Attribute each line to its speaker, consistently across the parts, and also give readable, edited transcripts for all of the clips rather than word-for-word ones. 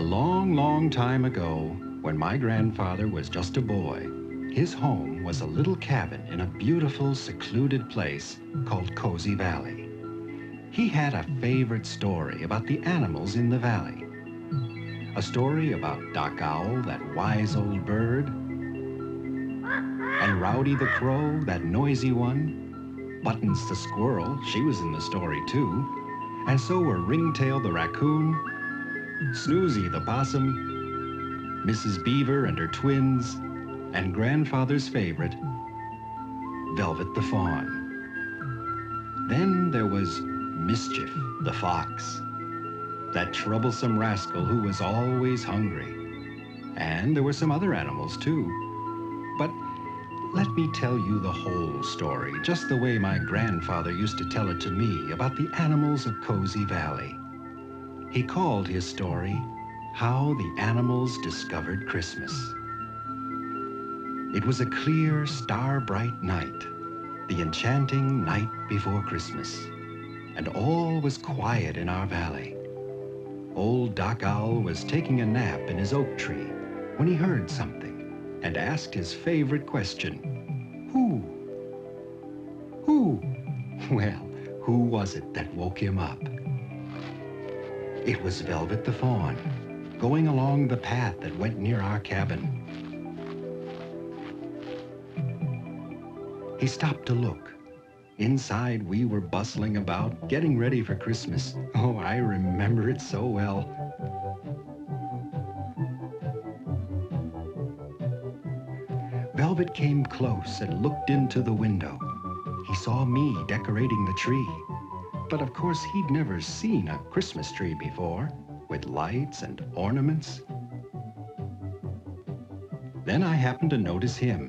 Speaker 1: long, long time ago, when my grandfather was just a boy, his home was a little cabin in a beautiful, secluded place called Cozy Valley. He had a favorite story about the animals in the valley. A story about Doc Owl, that wise old bird, and Rowdy the Crow, that noisy one. Buttons the Squirrel, she was in the story too. And so were Ringtail the Raccoon, Snoozy the Possum, Mrs. Beaver and her twins, and Grandfather's favorite, Velvet the Fawn. Then there was Mischief the Fox, that troublesome rascal who was always hungry. And there were some other animals too. But let me tell you the whole story, just the way my grandfather used to tell it to me about the animals of Cozy Valley. He called his story, How the Animals Discovered Christmas. It was a clear, star-bright night, the enchanting night before Christmas, and all was quiet in our valley. Old Doc Owl was taking a nap in his oak tree when he heard something and asked his favorite question, Who? Well, who was it that woke him up? It was Velvet the Fawn, going along the path that went near our cabin. He stopped to look. Inside, we were bustling about, getting ready for Christmas. Oh, I remember it so well. Velvet came close and looked into the window. He saw me decorating the tree. But of course, he'd never seen a Christmas tree before, with lights and ornaments. Then I happened to notice him.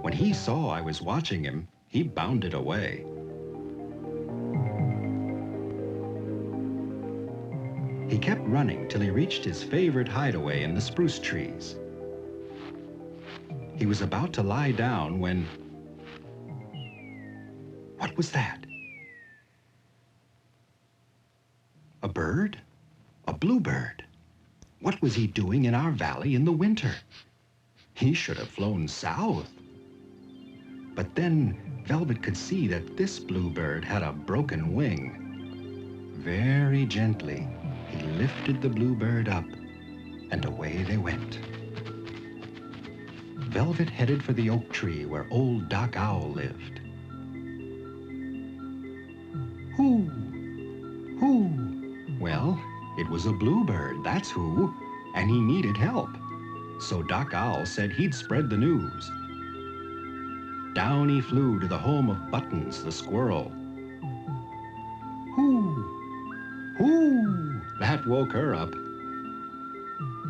Speaker 1: When he saw I was watching him, he bounded away. He kept running till he reached his favorite hideaway in the spruce trees. He was about to lie down when... What was that? A bird? A bluebird? What was he doing in our valley in the winter? He should have flown south. But then Velvet could see that this bluebird had a broken wing. Very gently, he lifted the bluebird up, and away they went. Velvet headed for the oak tree where old Doc Owl lived. Who? Well, it was a bluebird, that's who, and he needed help. So Doc Owl said he'd spread the news. Down he flew to the home of Buttons the Squirrel. Who? That woke her up.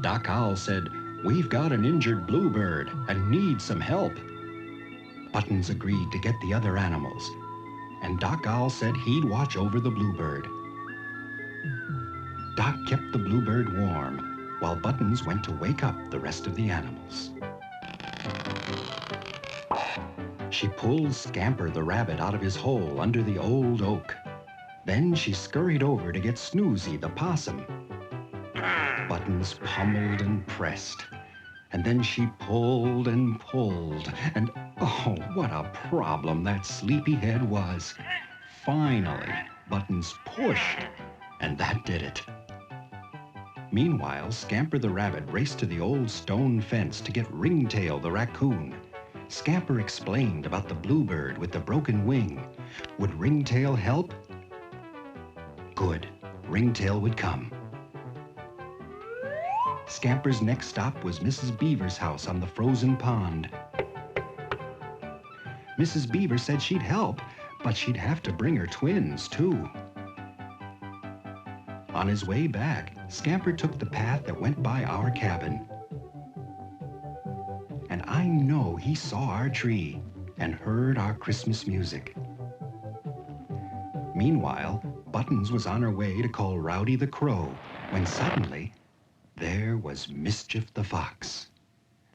Speaker 1: Doc Owl said, We've got an injured bluebird and need some help. Buttons agreed to get the other animals, and Doc Owl said he'd watch over the bluebird. Doc kept the bluebird warm, while Buttons went to wake up the rest of the animals. She pulled Scamper the rabbit out of his hole under the old oak. Then she scurried over to get Snoozy the possum. Buttons pummeled and pressed, and then she pulled and pulled, and oh, what a problem that sleepyhead was. Finally, Buttons pushed, and that did it. Meanwhile, Scamper the rabbit raced to the old stone fence to get Ringtail the raccoon. Scamper explained about the bluebird with the broken wing. Would Ringtail help? Good. Ringtail would come. Scamper's next stop was Mrs. Beaver's house on the frozen pond. Mrs. Beaver said she'd help, but she'd have to bring her twins, too. On his way back, Scamper took the path that went by our cabin. And I know he saw our tree and heard our Christmas music. Meanwhile, Buttons was on her way to call Rowdy the Crow, when suddenly, there was Mischief the Fox.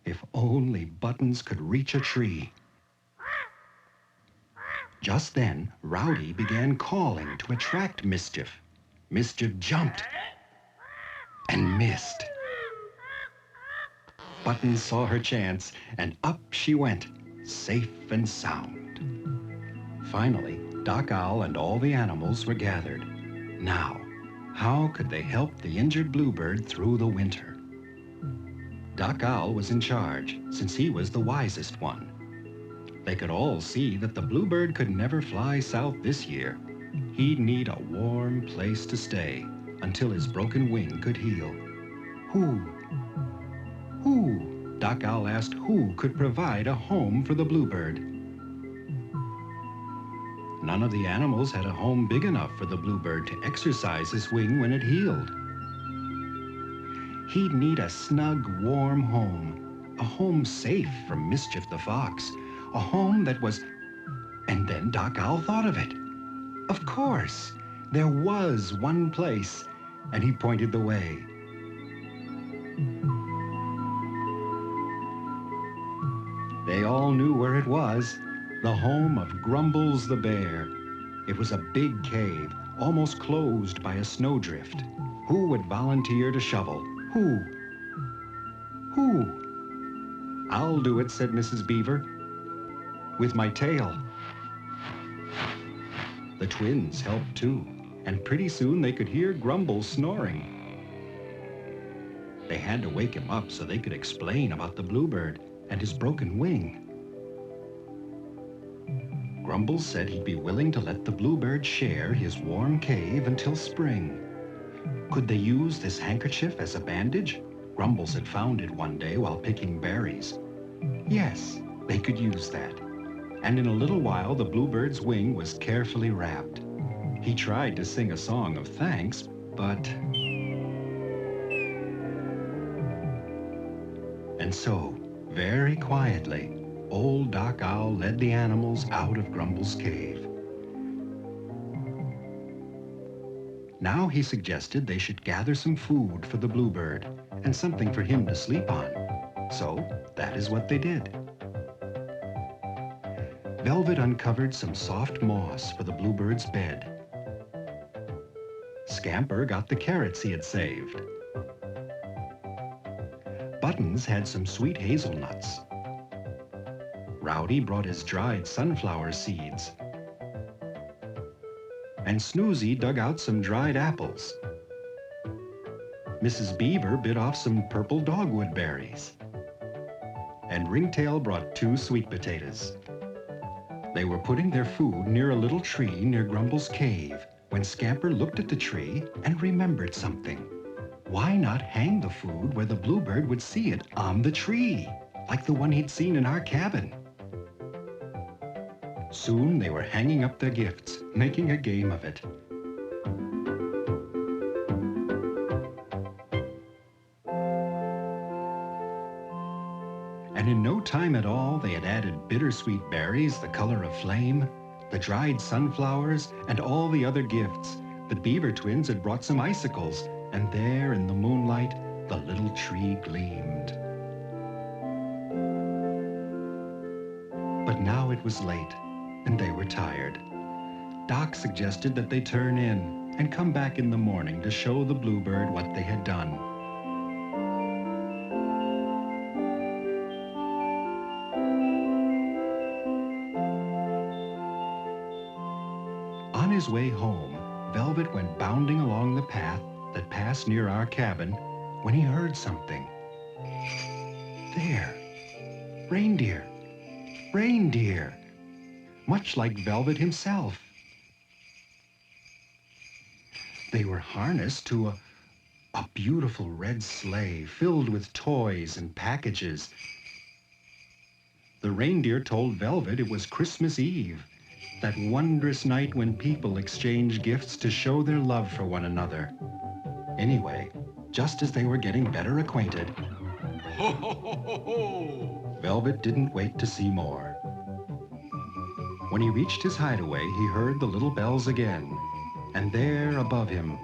Speaker 1: If only Buttons could reach a tree. Just then, Rowdy began calling to attract Mischief. Mischief jumped and missed. Buttons saw her chance, and up she went, safe and sound. Finally, Doc Owl and all the animals were gathered. Now, how could they help the injured bluebird through the winter? Doc Owl was in charge, since he was the wisest one. They could all see that the bluebird could never fly south this year. He'd need a warm place to stay until his broken wing could heal. Who, Doc Owl asked, who could provide a home for the bluebird? None of the animals had a home big enough for the bluebird to exercise his wing when it healed. He'd need a snug, warm home, a home safe from Mischief the fox, a home that was... And then Doc Owl thought of it. Of course, there was one place, and he pointed the way. They all knew where it was, the home of Grumbles the bear. It was a big cave, almost closed by a snowdrift. Who would volunteer to shovel? Who? I'll do it, said Mrs. Beaver. With my tail. The twins helped too, and pretty soon they could hear Grumbles snoring. They had to wake him up so they could explain about the bluebird and his broken wing. Grumbles said he'd be willing to let the bluebird share his warm cave until spring. Could they use this handkerchief as a bandage? Grumbles had found it one day while picking berries. Yes, they could use that. And in a little while, the bluebird's wing was carefully wrapped. He tried to sing a song of thanks, but... And so, very quietly, old Doc Owl led the animals out of Grumbles' cave. Now he suggested they should gather some food for the bluebird and something for him to sleep on. So that is what they did. Velvet uncovered some soft moss for the bluebird's bed. Scamper got the carrots he had saved. Buttons had some sweet hazelnuts. Rowdy brought his dried sunflower seeds. And Snoozy dug out some dried apples. Mrs. Beaver bit off some purple dogwood berries. And Ringtail brought 2 sweet potatoes. They were putting their food near a little tree near Grumbles' cave when Scamper looked at the tree and remembered something. Why not hang the food where the bluebird would see it on the tree, like the one he'd seen in our cabin? Soon they were hanging up their gifts, making a game of it. And in no time at all, they had added bittersweet berries the color of flame, the dried sunflowers, and all the other gifts. The Beaver twins had brought some icicles, and there in the moonlight, the little tree gleamed. But now it was late, and they were tired. Doc suggested that they turn in and come back in the morning to show the bluebird what they had done. On his way home, Velvet went bounding along the path that passed near our cabin when he heard something. There! Reindeer! Reindeer! Much like Velvet himself. They were harnessed to a beautiful red sleigh filled with toys and packages. The reindeer told Velvet it was Christmas Eve, that wondrous night when people exchange gifts to show their love for one another. Anyway, just as they were getting better acquainted,
Speaker 2: Ho, ho, ho, ho, ho!
Speaker 1: Velvet didn't wait to see more. When he reached his hideaway, he heard the little bells again, and there above him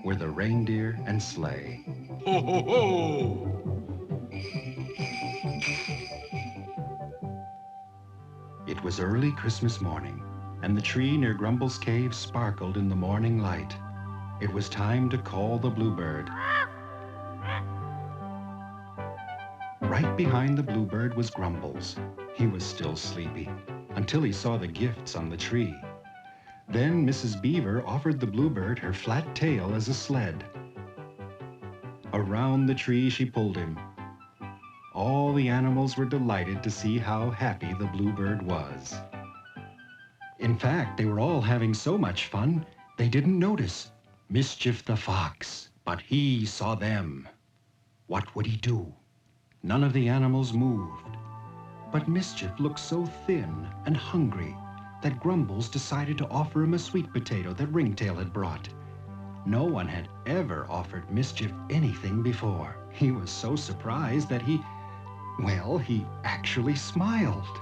Speaker 1: were the reindeer and sleigh.
Speaker 2: Ho, ho, ho!
Speaker 1: It was early Christmas morning, and the tree near Grumbles' cave sparkled in the morning light. It was time to call the bluebird. Right behind the bluebird was Grumbles. He was still sleepy until he saw the gifts on the tree. Then Mrs. Beaver offered the bluebird her flat tail as a sled. Around the tree she pulled him. All the animals were delighted to see how happy the bluebird was. In fact, they were all having so much fun, they didn't notice Mischief the fox, but he saw them. What would he do? None of the animals moved. But Mischief looked so thin and hungry that Grumbles decided to offer him a sweet potato that Ringtail had brought. No one had ever offered Mischief anything before. He was so surprised that he actually smiled.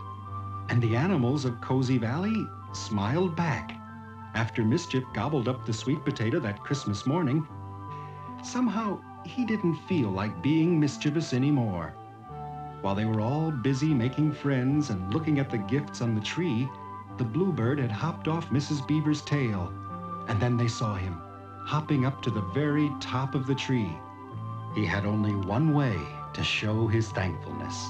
Speaker 1: And the animals of Cozy Valley smiled back. After Mischief gobbled up the sweet potato that Christmas morning, somehow he didn't feel like being mischievous anymore. While they were all busy making friends and looking at the gifts on the tree, the bluebird had hopped off Mrs. Beaver's tail, and then they saw him hopping up to the very top of the tree. He had only one way to show his thankfulness.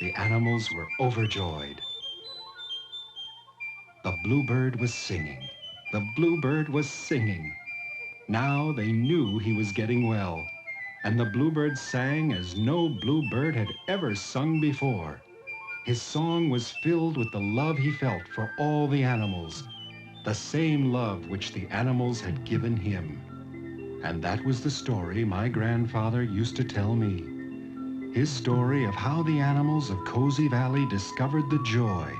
Speaker 1: The animals were overjoyed. The bluebird was singing. The bluebird was singing. Now they knew he was getting well, and the bluebird sang as no bluebird had ever sung before. His song was filled with the love he felt for all the animals, the same love which the animals had given him. And that was the story my grandfather used to tell me. His story of how the animals of Cozy Valley discovered the joy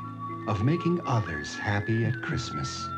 Speaker 1: of making others happy at Christmas.